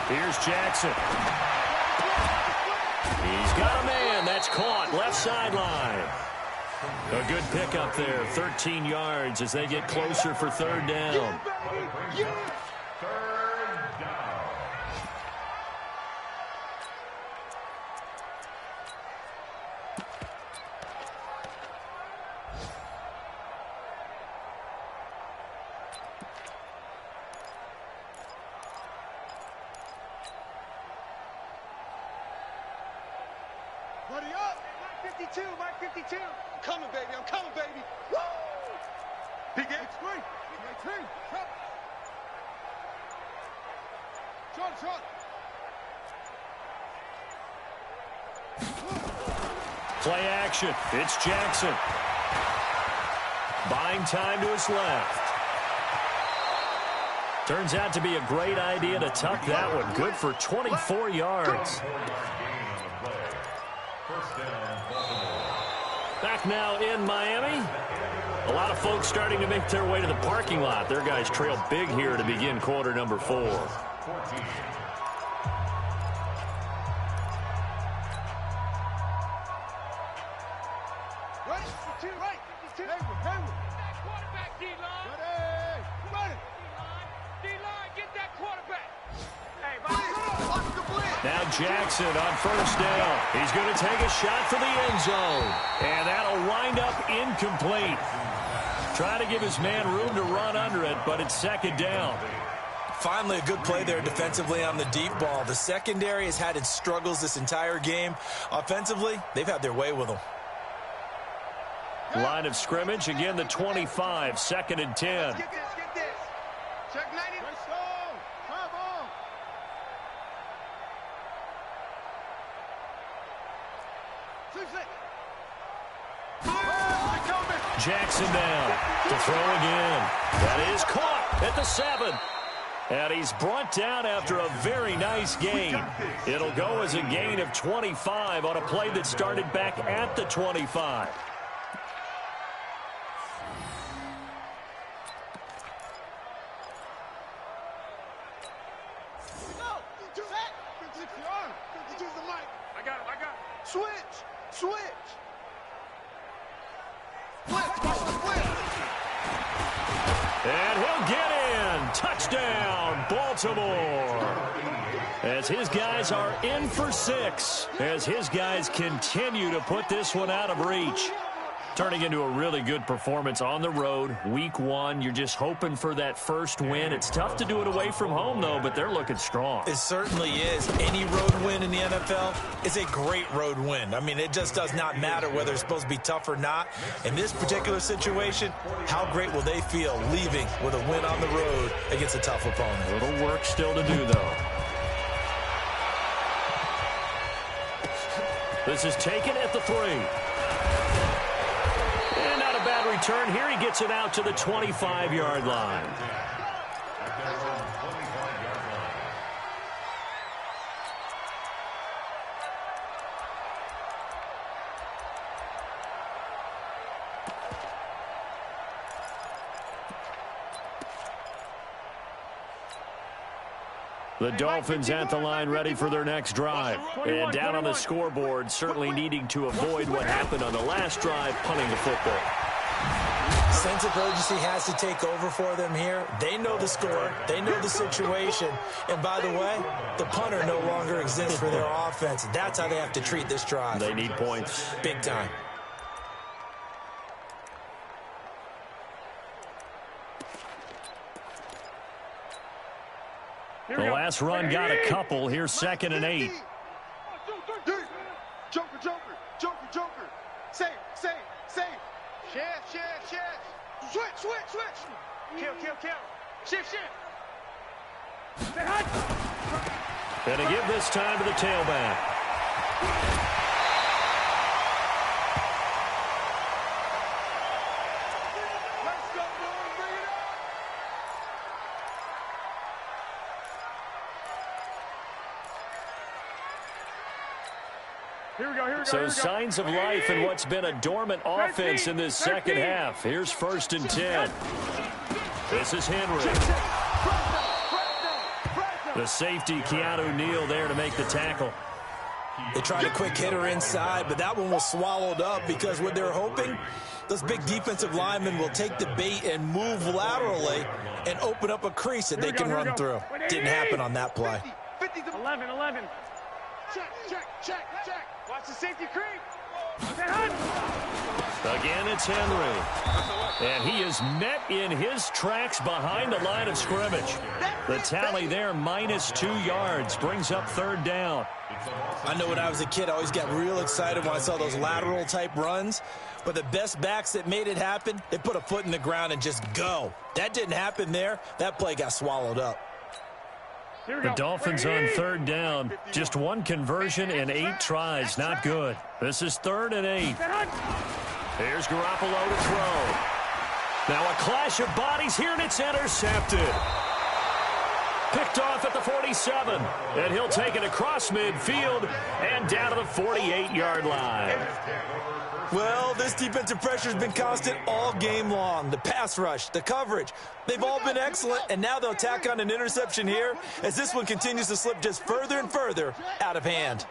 Here's Jackson. He's got a man. That's caught. Left sideline. A good pickup there. 13 yards as they get closer for third down. Third down. Buddy up. Mike 52. Mike 52. I'm coming, baby. I'm coming, baby. Woo! Big X. Three. Shot. Play action. It's Jackson. Buying time to his left. Turns out to be a great idea to tuck that one. Good for 24 yards. Back now in Miami. A lot of folks starting to make their way to the parking lot. Their guys trail big here to begin quarter number 4. Right. 52. Right. 52. Hayward. That quarterback, D-line. Ready. D-line, get that quarterback. Hey, watch the blitz. Now Jackson on first down. He's going to take a shot for the end zone. And that'll wind up incomplete. Trying to give his man room to run under it, but it's second down. Finally, a good play there defensively on the deep ball. The secondary has had its struggles this entire game. Offensively, they've had their way with them. Line of scrimmage, again the 25, 2nd and 10. Get this. Check 90. Jackson down to throw again. That is caught at the 7. And he's brought down after a very nice gain. It'll go as a gain of 25 on a play that started back at the 25. I got it. Switch. And he'll get in. Touchdown, Baltimore. As his guys are in for 6. As his guys continue to put this one out of reach. Turning into a really good performance on the road. Week 1, you're just hoping for that first win. It's tough to do it away from home, though, but they're looking strong. It certainly is. Any road win in the NFL is a great road win. I mean, it just does not matter whether it's supposed to be tough or not. In this particular situation, how great will they feel leaving with a win on the road against a tough opponent? A little work still to do, though. This is taken at the 3. And not a bad return here. He gets it out to the 25-yard line. The Dolphins at the line ready for their next drive. And down on the scoreboard, certainly needing to avoid what happened on the last drive, punting the football. Sense of urgency has to take over for them here. They know the score. They know the situation. And by the way, the punter no longer exists for their offense. That's how they have to treat this drive. They need points. Big time. The last run got a couple. Here's 2nd and 8. Joker, Joker, Joker, Joker. Save. Shift. Switch. Kill. Shift. And to give this time to the tailback. Let's go, boys. Bring it up. Here we go. So signs of life in what's been a dormant offense in this second half. Here's 1st and 10. This is Henry. The safety, Keanu Neal, there to make the tackle. They tried a quick hitter inside, but that one was swallowed up because what they're hoping, those big defensive linemen will take the bait and move laterally and open up a crease that they can run through. Didn't happen on that play. 11. Check. Watch the safety creep. Again, it's Henry. And he is met in his tracks behind the line of scrimmage. The tally there, -2 yards, brings up 3rd down. I know when I was a kid, I always got real excited when I saw those lateral-type runs. But the best backs that made it happen, they put a foot in the ground and just go. That didn't happen there. That play got swallowed up. The Dolphins on 3rd down. Just 1 conversion and 8 tries. Not good. This is 3rd and 8. Here's Garoppolo to throw. Now a clash of bodies here, and it's intercepted. Picked off at the 47. And he'll take it across midfield and down to the 48-yard line. Well, this defensive pressure has been constant all game long. The pass rush, the coverage, they've all been excellent, and now they'll tack on an interception here as this one continues to slip just further and further out of hand.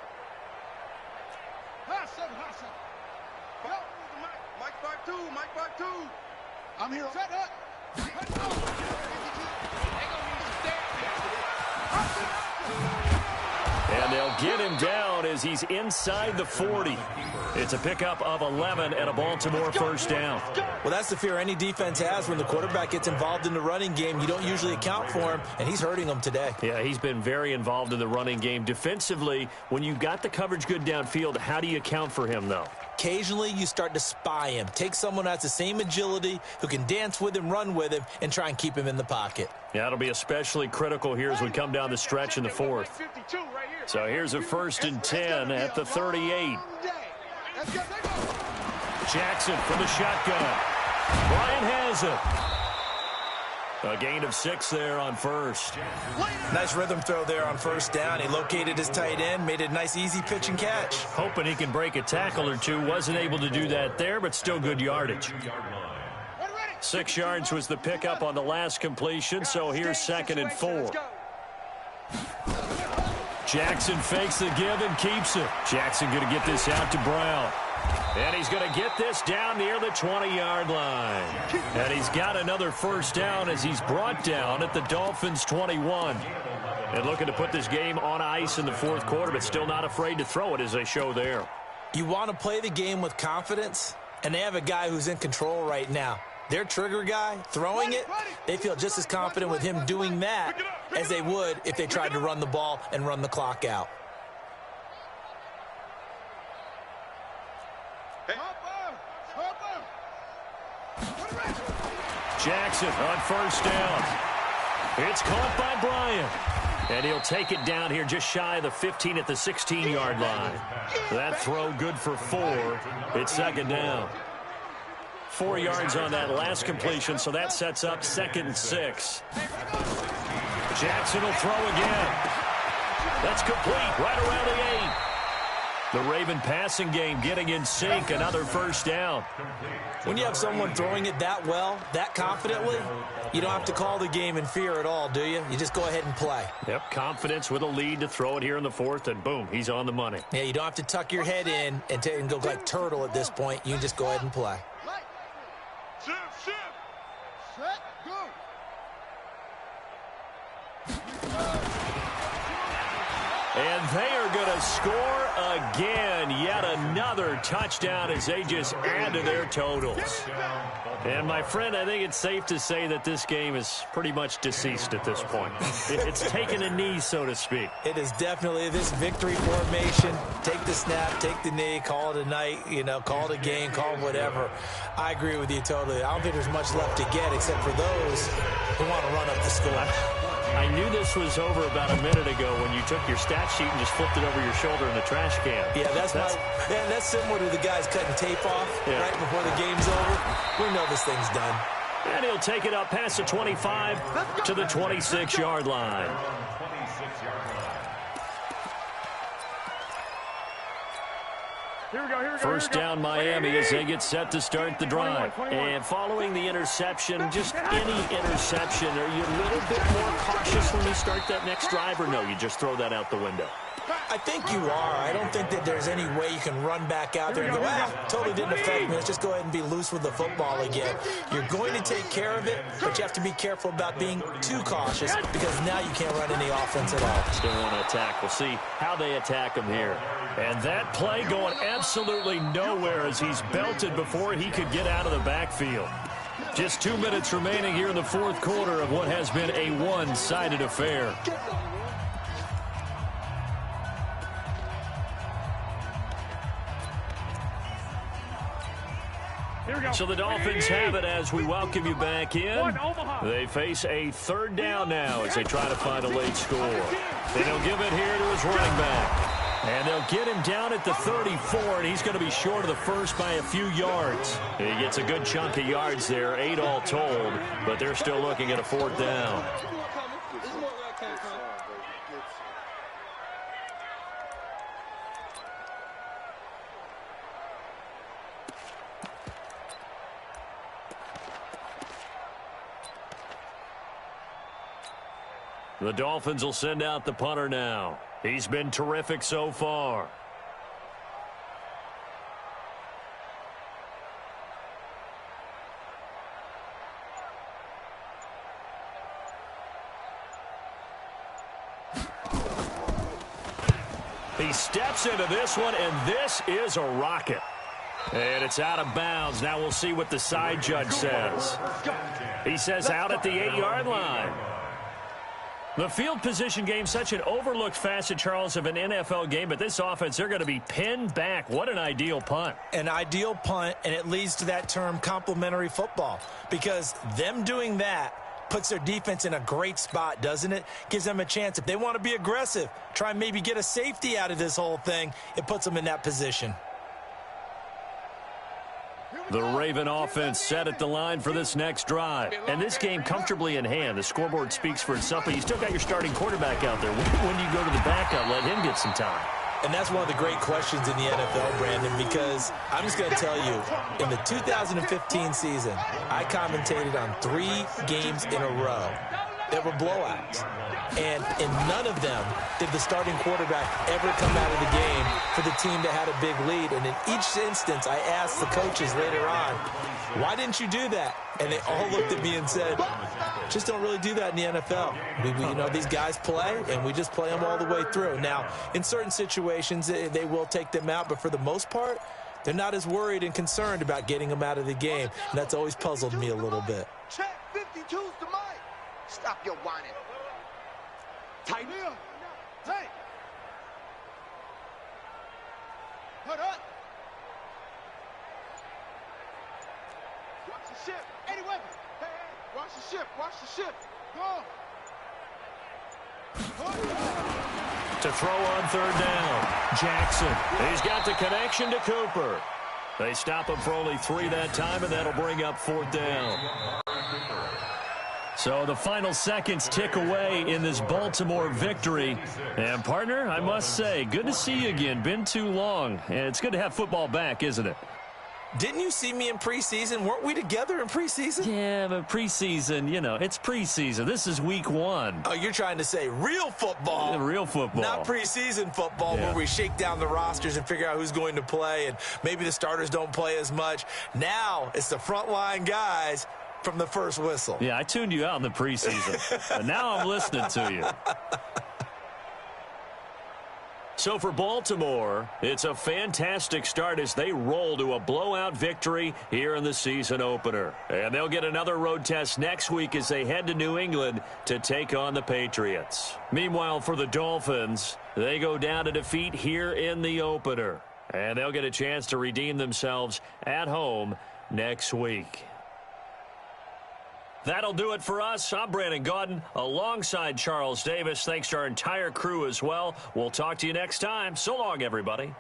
Mike 5-2. I'm here. Set up. And they'll get him down as he's inside the 40. It's a pickup of 11 and a Baltimore 1st down. Well, that's the fear any defense has when the quarterback gets involved in the running game. You don't usually account for him, and he's hurting them today. Yeah, he's been very involved in the running game. Defensively, when you've got the coverage good downfield, how do you account for him, though? Occasionally, you start to spy him. Take someone who has the same agility, who can dance with him, run with him, and try and keep him in the pocket. Yeah, it'll be especially critical here as we come down the stretch in the 4th. So here's a 1st and 10 at the 38. Jackson from the shotgun. Bryant has it. A gain of 6 there on 1st. Nice rhythm throw there on 1st down. He located his tight end, made a nice easy pitch and catch. Hoping he can break a tackle or two. Wasn't able to do that there, but still good yardage. 6 yards was the pickup on the last completion, so here's 2nd and 4. Jackson fakes the give and keeps it. Jackson going to get this out to Brown. And he's going to get this down near the 20-yard line. And he's got another 1st down as he's brought down at the Dolphins' 21. And looking to put this game on ice in the 4th quarter, but still not afraid to throw it as they show there. You want to play the game with confidence? And they have a guy who's in control right now. Their trigger guy, throwing it, they feel just as confident with him doing that as they would if they tried to run the ball and run the clock out. Jackson on first down. It's caught by Bryant. And he'll take it down here just shy of the 15 at the 16-yard line. That throw good for 4. It's second down. 4 yards on that last completion, so that sets up 2nd and 6. Jackson will throw again. That's complete right around the 8. The Raven passing game getting in sync, another first down. When you have someone throwing it that well, that confidently, you don't have to call the game in fear at all, do you? You just go ahead and play. Yep, confidence with a lead to throw it here in the 4th, and boom, he's on the money. Yeah, you don't have to tuck your head in and go like turtle at this point. You can just go ahead and play. Shift. Set, go. And they are going to score again. Yet another touchdown as they just add to their totals. And, my friend, I think it's safe to say that this game is pretty much deceased at this point. It's taken a knee, so to speak. It is definitely this victory formation. Take the snap, take the knee, call it a night, call it a game, call it whatever. I agree with you totally. I don't think there's much left to get except for those who want to run up the score. I knew this was over about a minute ago when you took your stat sheet and just flipped it over your shoulder in the trash can. Yeah, that's similar to the guys cutting tape off right before the game's over. We know this thing's done. And he'll take it up past the 25 to the 26-yard line. Here we go. First down Miami as they get set to start the drive. 21. And following the interception, just any interception, are you a little bit more cautious when you start that next drive, or no, you just throw that out the window? I think you are. I don't think that there's any way you can run back out there and go, totally didn't affect me. Let's just go ahead and be loose with the football again. You're going to take care of it, but you have to be careful about being too cautious because now you can't run any offense at all. Still want to attack. We'll see how they attack him here. And that play going absolutely nowhere as he's belted before he could get out of the backfield. Just 2 minutes remaining here in the 4th quarter of what has been a one-sided affair. So the Dolphins have it as we welcome you back in. They face a 3rd down now as they try to find a late score. And he'll give it here to his running back. And they'll get him down at the 34, and he's going to be short of the first by a few yards. He gets a good chunk of yards there, 8 all told, but they're still looking at a 4th down. The Dolphins will send out the punter now. He's been terrific so far. He steps into this one, and this is a rocket. And it's out of bounds. Now we'll see what the side judge says. He says out at the 8-yard line. The field position game, such an overlooked facet, Charles, of an NFL game, but this offense, they're going to be pinned back. What an ideal punt. An ideal punt, and it leads to that term complementary football, because them doing that puts their defense in a great spot, doesn't it? Gives them a chance. If they want to be aggressive, try and maybe get a safety out of this whole thing, it puts them in that position. The Raven offense set at the line for this next drive. And this game comfortably in hand. The scoreboard speaks for itself, but you still got your starting quarterback out there. When do you go to the backup, let him get some time? And that's one of the great questions in the NFL, Brandon, because I'm just going to tell you, in the 2015 season, I commentated on 3 games in a row that were blowouts. And in none of them did the starting quarterback ever come out of the game for the team that had a big lead. And in each instance, I asked the coaches later on, why didn't you do that? And they all looked at me and said, just don't really do that in the NFL. These guys play, and we just play them all the way through. Now, in certain situations, they will take them out, but for the most part, They're not as worried and concerned about getting him out of the game, and that's always puzzled me a little bit. Check 52's to Mike. Stop your whining. Tighten up. Hey. Put up. Watch the ship. Any weapon. Hey, hey. Watch the ship. Watch the ship. Go. To throw on third down. Jackson. He's got the connection to Cooper. They stop him for only 3 that time, and that'll bring up 4th down. So the final seconds tick away in this Baltimore victory. And, partner, I must say, good to see you again. Been too long. And it's good to have football back, isn't it? Didn't you see me in preseason? Weren't we together in preseason? Yeah, but preseason, you know, it's preseason. This is week 1. Oh, you're trying to say real football. Yeah, real football. Not preseason football where we shake down the rosters and figure out who's going to play, and maybe the starters don't play as much. Now it's the frontline guys from the first whistle. Yeah, I tuned you out in the preseason. But now I'm listening to you. So for Baltimore, it's a fantastic start as they roll to a blowout victory here in the season opener. And they'll get another road test next week as they head to New England to take on the Patriots. Meanwhile, for the Dolphins, they go down to defeat here in the opener. And they'll get a chance to redeem themselves at home next week. That'll do it for us. I'm Brandon Gaudin alongside Charles Davis. Thanks to our entire crew as well. We'll talk to you next time. So long, everybody.